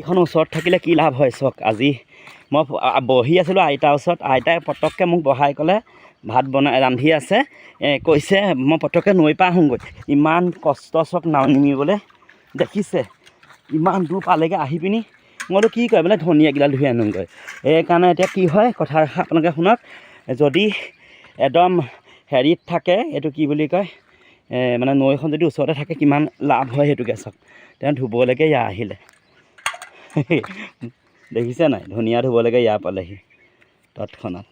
এইখন ওচৰত থাকিলে কি লাভ হয় চাওক। আজি মই বহি আছিলোঁ আইতাৰ ওচৰত, আইতাই পটককৈ মোক বহাই ক'লে ভাত ৰান্ধি আছে, কৈছে মই পটককৈ নৈ পৰা আহোঁগৈ। ইমান কষ্ট চাওক নাও নিমিবলৈ, দেখিছে ইমান দূৰ পালেগৈ আহি পিনি মইতো কি কয় বোলে ধনিয়াকেইডাল ধুই আনোগৈ। সেইকাৰণে এতিয়া কি হয় কথা আপোনালোকে শুনক, যদি একদম হেৰিত থাকে এইটো কি বুলি কয় মানে নৈখন যদি ওচৰতে থাকে কিমান লাভ হয় সেইটোকে চাওক। তেওঁ ধুবলৈকে ইয়াৰ আহিলে দেখিছে নাই, ধনিয়া ধুবলৈকে ইয়াৰ পালেহি তৎক্ষণাত।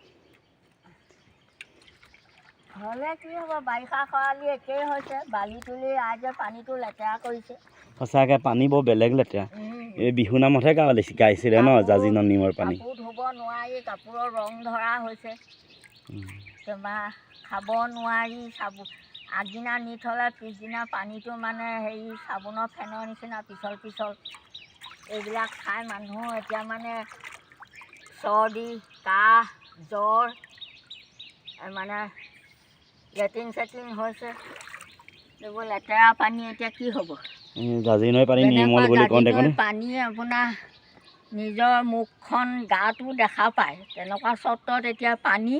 হ'লে কি হ'ব, বাৰিষা খৰালি একেই হৈছে, বালি তুলি ৰাইজে পানীটো লেতেৰা কৰিছে। সঁচাকৈ পানী বৰ বেলেগ লেতেৰা। এই বিহু নামতহে গাইছিলে ন জাজি ননিমৰ পানী। কাপোৰ ধুব নোৱাৰি, কাপোৰৰ ৰং ধৰা হৈছে, তোমাৰ খাব নোৱাৰি। আগদিনা নি থ'লে পিছদিনা পানীটো মানে হেৰি চাবোনৰ ফেনৰ নিচিনা পিছল পিছল। এইবিলাক খাই মানুহ এতিয়া মানে চৰ্দি কাহ জ্বৰ মানে লেট্ৰিন চেট্ৰিন হৈছে। এইবোৰ লেতেৰা পানী এতিয়া কি হ'ব। জাজি নৈ পানী নিৰ্মল বুলি কওঁতে পানী আপোনাৰ নিজৰ মুখখন গাটো দেখা পায়, তেনেকুৱা চৰ্তত এতিয়া পানী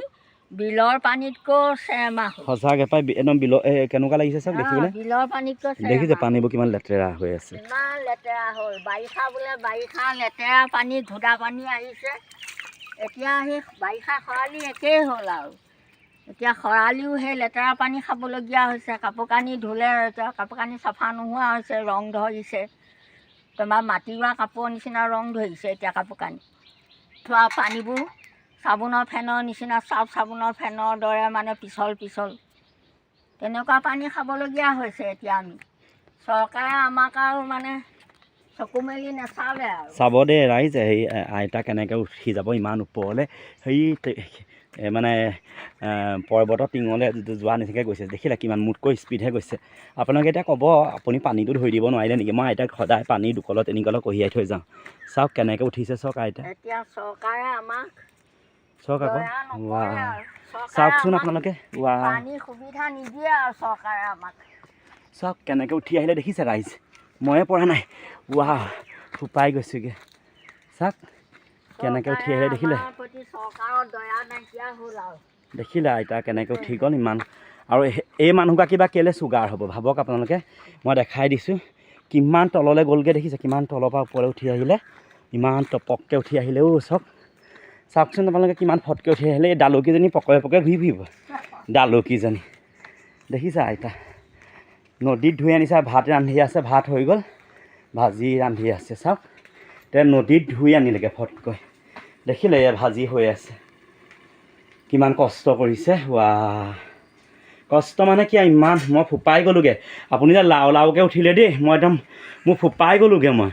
বিলৰ পানীতকৈ চেৰমা। সঁচাকৈ পাই একদম বিলৰ কেনেকুৱা লাগিছে চাওক দেখিবলৈ। বিলৰ পানীতকৈ দেখিছে পানীবোৰ কিমান লেতেৰা হৈ আছে, ইমান লেতেৰা হ'ল। বাৰিষা বোলে বাৰিষা লেতেৰা পানী ঘোদা পানী আহিছে। এতিয়া সেই বাৰিষা খৰালি একেই হ'ল আৰু। এতিয়া খৰালিও সেই লেতেৰা পানী খাবলগীয়া হৈছে। কাপোৰ কানি ধুলে এতিয়া কাপোৰ কানি চাফা নোহোৱা হৈছে, ৰং ধৰিছে। তোমাৰ মাটি ৰোৱা কাপোৰৰ নিচিনা ৰং ধৰিছে এতিয়া কাপোৰ কানি। থোৱা পানীবোৰ চাবোনৰ ফেনৰ নিচিনা, চাবোনৰ ফেনৰ দৰে মানে পিছল পিছল। তেনেকুৱা পানী খাবলগীয়া হৈছে এতিয়া আমি। চৰকাৰে আমাক আৰু মানে চকু মেলি নাচালে আৰু। চাব দেই ৰাইজ, হেৰি আইতা কেনেকৈ উঠি যাব ইমান ওপৰলৈ, হেৰি মানে পৰ্বতৰ টিঙলৈ যোৱা নিচিনাকৈ গৈছে। দেখিলে কিমান মোতকৈ স্পীডহে গৈছে। আপোনালোকে এতিয়া ক'ব আপুনি পানীটো ধৰি দিব নোৱাৰিলে নেকি? মই আইতাক সদায় পানী দুকলত এনিকলত কঢ়িয়াই থৈ যাওঁ। চাওক কেনেকৈ উঠিছে চাওক আইতা। এতিয়া চৰকাৰে আমাক চাওক আকৌ, চাওকচোন আপোনালোকে, পানীৰ সুবিধা নিদিয়ে আৰু চৰকাৰে আমাক। চাওক কেনেকৈ উঠি আহিলে দেখিছে ৰাইজ, ময়ে পৰা নাই। ফোপাই গৈছোগৈ চাওক কেনেকৈ উঠি আহিলে দেখিলে। দেখিলে আইতা কেনেকৈ উঠি গ'ল ইমান। আৰু এই মানুহগৰাকী বা কেলৈ চুগাৰ হ'ব ভাবক আপোনালোকে। মই দেখাই দিছোঁ কিমান তললৈ গ'লগৈ, দেখিছে কিমান তলৰ পৰা ওপৰলৈ উঠি আহিলে, ইমান টপককৈ উঠি আহিলে। চাওকচোন আপোনালোকে কিমান ফটকৈ উঠি আহিলে। এই ডালুকিজনী পকৰে পকৰে ঘূৰি ফুৰিব, ডালুকিজনী দেখিছা আইতা। নদীত ধুই আনিছে, ভাত ৰান্ধি আছে, ভাত হৈ গ'ল, ভাজি ৰান্ধি আছে। চাওক তেওঁ নদীত ধুই আনিলেগৈ ফটকৈ, দেখিলে এয়া ভাজি হৈ আছে। কিমান কষ্ট কৰিছে, কষ্ট মানে কি ইমান, মই ফোপাই গ'লোগৈ। আপুনি যে লাও লাওকৈ উঠিলে দেই, মই একদম মোৰ ফোপাই গ'লোগৈ। মই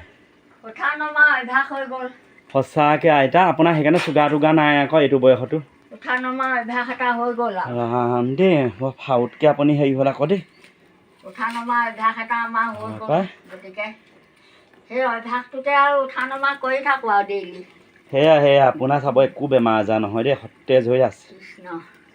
সঁচাকৈ আইতা আপোনাৰ সেইকাৰণে চুগাৰ টুগাৰ নাই আকৌ এইটো বয়সতো। উঠা নমা অভ্যাস এটা হৈ গ'ল দেই, বৰ ফাউতকৈ আপুনি হেৰি হ'ল আকৌ দেই। উঠা নমা অভ্যাস এটা আমাৰ হৈ গ'ল, গতিকে সেই অভ্যাসটোতে আৰু উঠা নমা কৰি থাকোঁ আৰু ডেইলি। সেয়া আপোনাৰ চাব একো বেমাৰ আজাৰ নহয় দেই, সতেজ হৈ আছে।